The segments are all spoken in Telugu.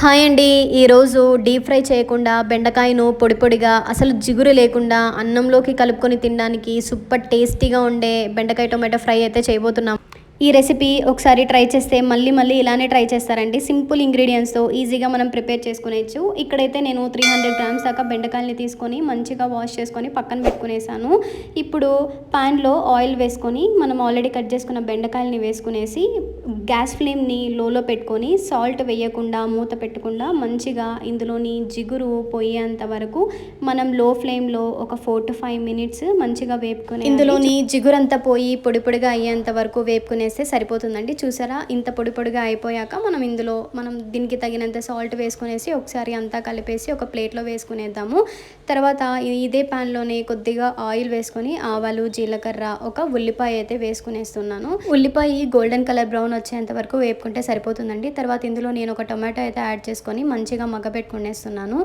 హాయ్ అండి. ఈరోజు డీప్ ఫ్రై చేయకుండా బెండకాయను పొడి పొడిగా అసలు జిగురు లేకుండా అన్నంలోకి కలుపుకొని తినడానికి సూపర్ టేస్టీగా ఉండే బెండకాయ టొమాటో ఫ్రై అయితే చేయబోతున్నాం. ఈ రెసిపీ ఒకసారి ట్రై చేస్తే మళ్ళీ మళ్ళీ ఇలానే ట్రై చేస్తారండి. సింపుల్ ఇంగ్రీడియంట్స్తో ఈజీగా మనం ప్రిపేర్ చేసుకునేచ్చు. ఇక్కడైతే నేను 300 గ్రామ్స్ దాకా బెండకాయలని తీసుకొని మంచిగా వాష్ చేసుకొని పక్కన పెట్టుకునేసాను. ఇప్పుడు ప్యాన్లో ఆయిల్ వేసుకొని మనం ఆల్రెడీ కట్ చేసుకున్న బెండకాయలని వేసుకునేసి గ్యాస్ ఫ్లేమ్ని లోలో పెట్టుకొని సాల్ట్ వేయకుండా మూత పెట్టకుండా మంచిగా ఇందులోని జిగురు పోయేంత వరకు మనం లో ఫ్లేమ్లో ఒక 4 to 5 minutes మంచిగా వేపుకొని ఇందులోని జిగురంతా పోయి పొడి పొడిగా అయ్యేంత వరకు వేపుకునేస్తే సరిపోతుందండి. చూసారా, ఇంత పొడి పొడిగా అయిపోయాక మనం దీనికి తగినంత సాల్ట్ వేసుకునేసి ఒకసారి అంతా కలిపేసి ఒక ప్లేట్లో వేసుకునేద్దాము. తర్వాత ఇదే ప్యాన్లోనే కొద్దిగా ఆయిల్ వేసుకొని ఆవాలు, జీలకర్ర, ఒక ఉల్లిపాయ అయితే వేసుకునేస్తున్నాను. ఉల్లిపాయ గోల్డెన్ కలర్ బ్రౌన్ వచ్చేంత వరకు వేపుకుంటే సరిపోతుందండి. తర్వాత ఇందులో నేను ఒక టొమాటో అయితే యాడ్ చేసుకొని మంచిగా మగ్గబెట్టుకునేస్తున్నాను.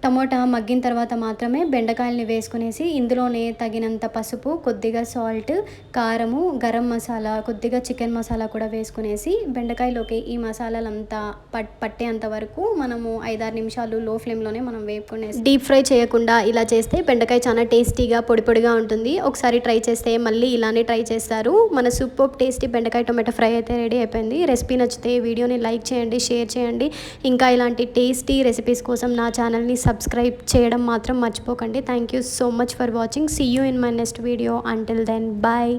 టమోటా మగ్గిన తర్వాత మాత్రమే బెండకాయలని వేసుకునేసి ఇందులోనే తగినంత పసుపు, కొద్దిగా సాల్ట్, కారము, గరం మసాలా, కొద్దిగా చికెన్ మసాలా కూడా వేసుకునేసి బెండకాయలోకి ఈ మసాలాలంతా పట్టేంత వరకు మనము 5-6 నిమిషాలు లో ఫ్లేమ్లోనే మనం వేపుకునేసి డీప్ ఫ్రై చేయకుండా ఇలా చేస్తే బెండకాయ చాలా టేస్టీగా పొడి పొడిగా ఉంటుంది. ఒకసారి ట్రై చేస్తే మళ్ళీ ఇలానే ట్రై చేస్తారు. మన సూపర్ టేస్టీ బెండకాయ టొమాటో ఫ్రై అయితే రెడీ అయిపోయింది. రెసిపీ నచ్చితే వీడియోని లైక్ చేయండి, షేర్ చేయండి. ఇంకా ఇలాంటి టేస్టీ రెసిపీస్ కోసం నా ఛానల్ని సబ్స్క్రైబ్ చేయడం మాత్రం మర్చిపోకండి. Thank you so much for watching. See you in my next video. Until then, bye.